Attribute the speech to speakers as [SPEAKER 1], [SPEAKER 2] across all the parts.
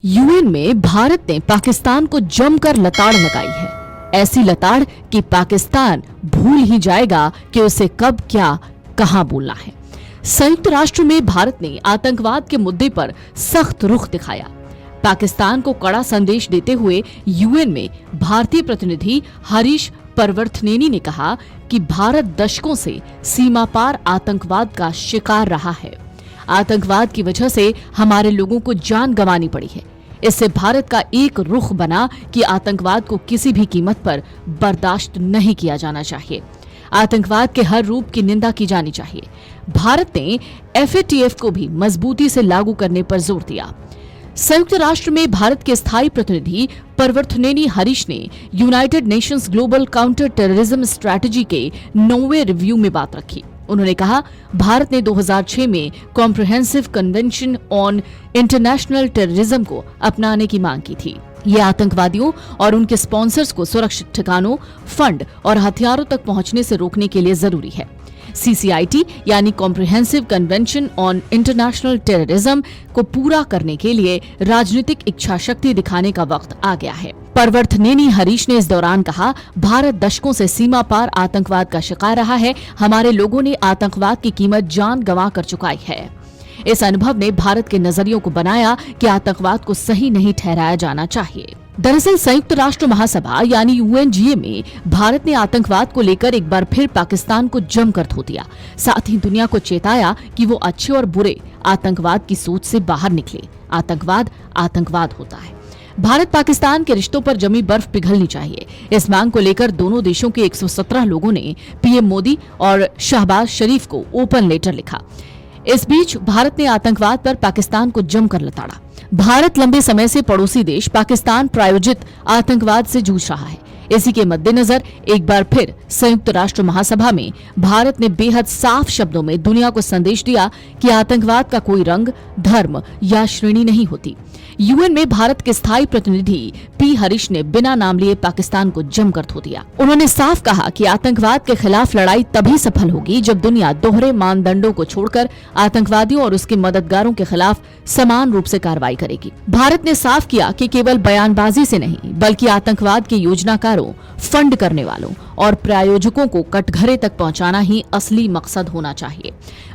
[SPEAKER 1] UN में भारत ने पाकिस्तान को जमकर लताड़ लगाई है। ऐसी लताड़ कि पाकिस्तान भूल ही जाएगा कि उसे कब क्या कहां बोलना है। संयुक्त राष्ट्र में भारत ने आतंकवाद के मुद्दे पर सख्त रुख दिखाया। पाकिस्तान को कड़ा संदेश देते हुए यूएन में भारतीय प्रतिनिधि हरीश परवर्थनेनी ने कहा कि भारत दशकों से सीमा पार आतंकवाद का शिकार रहा है। आतंकवाद की वजह से हमारे लोगों को जान गंवानी पड़ी है। इससे भारत का एक रुख बना कि आतंकवाद को किसी भी कीमत पर बर्दाश्त नहीं किया जाना चाहिए। आतंकवाद के हर रूप की निंदा की जानी चाहिए। भारत ने एफएटीएफ को भी मजबूती से लागू करने पर जोर दिया। संयुक्त राष्ट्र में भारत के स्थायी प्रतिनिधि परवर्थनेनी हरीश ने United Nations global counter terrorism strategy के 9वें रिव्यू में बात रखी। उन्होंने कहा, भारत ने 2006 में comprehensive convention on international terrorism को अपनाने की मांग की थी। ये आतंकवादियों और उनके स्पॉन्सर्स को सुरक्षित ठिकानों, फंड और हथियारों तक पहुंचने से रोकने के लिए जरूरी है। सीसीआईटी यानी comprehensive convention on international terrorism को पूरा करने के लिए राजनीतिक इच्छा शक्ति दिखाने का वक्त आ गया है। परवर्थनेनी हरीश ने इस दौरान कहा, भारत दशकों से सीमा पार आतंकवाद का शिकार रहा है। हमारे लोगों ने आतंकवाद की कीमत जान गंवा कर चुकाई है। इस अनुभव ने भारत के नजरियों को बनाया कि आतंकवाद को सही नहीं ठहराया जाना चाहिए। दरअसल संयुक्त राष्ट्र महासभा यानी यूएनजीए में भारत ने आतंकवाद को लेकर एक बार फिर पाकिस्तान को जमकर धो दिया। साथ ही दुनिया को चेताया कि वो अच्छे और बुरे आतंकवाद की सोच से बाहर निकले। आतंकवाद आतंकवाद होता है। भारत पाकिस्तान के रिश्तों पर जमी बर्फ पिघलनी चाहिए। इस मांग को लेकर दोनों देशों के 117 लोगों ने पीएम मोदी और शहबाज शरीफ को ओपन लेटर लिखा। इस बीच भारत ने आतंकवाद पर पाकिस्तान को जमकर लताड़ा। भारत लंबे समय से पड़ोसी देश पाकिस्तान प्रायोजित आतंकवाद से जूझ रहा है। इसी के मद्देनजर एक बार फिर संयुक्त राष्ट्र महासभा में भारत ने बेहद साफ शब्दों में दुनिया को संदेश दिया कि आतंकवाद का कोई रंग, धर्म या श्रेणी नहीं होती। यूएन में भारत के स्थायी प्रतिनिधि पी हरीश ने बिना नाम लिए पाकिस्तान को जमकर धो दिया। उन्होंने साफ कहा कि आतंकवाद के खिलाफ लड़ाई तभी सफल होगी जब दुनिया दोहरे मानदंडों को छोड़कर आतंकवादियों और उसके मददगारों के खिलाफ समान रूप से कार्रवाई करेगी। भारत ने साफ किया कि केवल बयानबाजी से नहीं बल्कि आतंकवाद के योजनाकारों, फंड करने वालों और प्रायोजकों को कटघरे तक पहुंचाना ही असली मकसद होना चाहिए।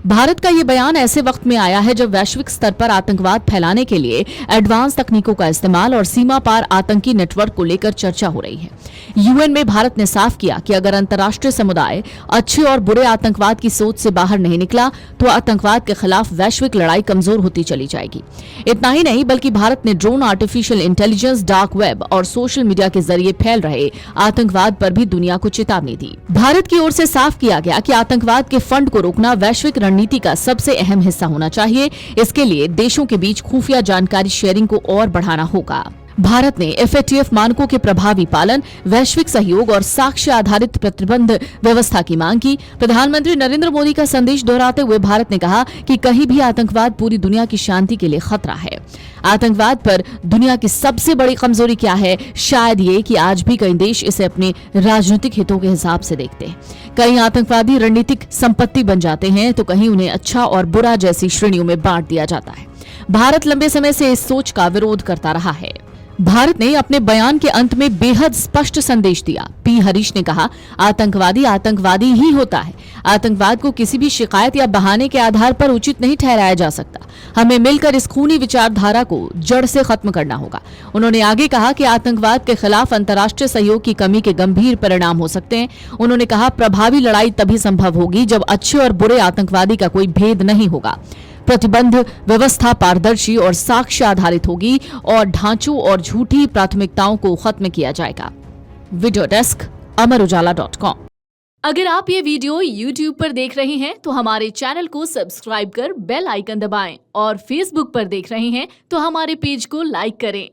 [SPEAKER 1] भारत का ये बयान ऐसे वक्त में आया है जब वैश्विक स्तर पर आतंकवाद फैलाने के लिए एडवांस तकनीकों का इस्तेमाल और सीमा पार आतंकी नेटवर्क को लेकर चर्चा हो रही है। यूएन में भारत ने साफ किया कि अगर अंतर्राष्ट्रीय समुदाय अच्छे और बुरे आतंकवाद की सोच से बाहर नहीं निकला तो आतंकवाद के खिलाफ वैश्विक लड़ाई कमजोर होती चली जाएगी। इतना ही नहीं बल्कि भारत ने drone, artificial intelligence, dark web और सोशल मीडिया के जरिए फैल रहे आतंकवाद पर भी दुनिया को चेतावनी दी। भारत की ओर से साफ किया गया कि आतंकवाद के फंड को रोकना वैश्विक रणनीति का सबसे अहम हिस्सा होना चाहिए। इसके लिए देशों के बीच खुफिया जानकारी शेयरिंग को और बढ़ाना होगा। भारत ने एफएटीएफ मानकों के प्रभावी पालन, वैश्विक सहयोग और साक्ष्य आधारित प्रतिबंध व्यवस्था की मांग की। प्रधानमंत्री नरेंद्र मोदी का संदेश दोहराते हुए भारत ने कहा कि कहीं भी आतंकवाद पूरी दुनिया की शांति के लिए खतरा है। आतंकवाद पर दुनिया की सबसे बड़ी कमजोरी क्या है? शायद ये कि आज भी कई देश इसे अपने राजनीतिक हितों के हिसाब से देखते हैं। कई आतंकवादी रणनीतिक संपत्ति बन जाते हैं तो कहीं उन्हें अच्छा और बुरा जैसी श्रेणियों में बांट दिया जाता है। भारत लंबे समय से इस सोच का विरोध करता रहा है। भारत ने अपने बयान के अंत में बेहद स्पष्ट संदेश दिया। पी हरीश ने कहा, आतंकवादी आतंकवादी ही होता है। आतंकवाद को किसी भी शिकायत या बहाने के आधार पर उचित नहीं ठहराया जा सकता। हमें मिलकर इस खूनी विचारधारा को जड़ से खत्म करना होगा। उन्होंने आगे कहा कि आतंकवाद के खिलाफ अंतर्राष्ट्रीय सहयोग की कमी के गंभीर परिणाम हो सकते हैं। उन्होंने कहा, प्रभावी लड़ाई तभी संभव होगी जब अच्छे और बुरे आतंकवादी का कोई भेद नहीं होगा। प्रतिबंध व्यवस्था पारदर्शी और साक्ष्य आधारित होगी और ढांचों और झूठी प्राथमिकताओं को खत्म किया जाएगा। Video desk amarujala.com। अगर आप ये वीडियो YouTube पर देख रहे हैं तो हमारे चैनल को सब्सक्राइब कर बेल आइकन दबाएं और Facebook पर देख रहे हैं तो हमारे पेज को लाइक करें।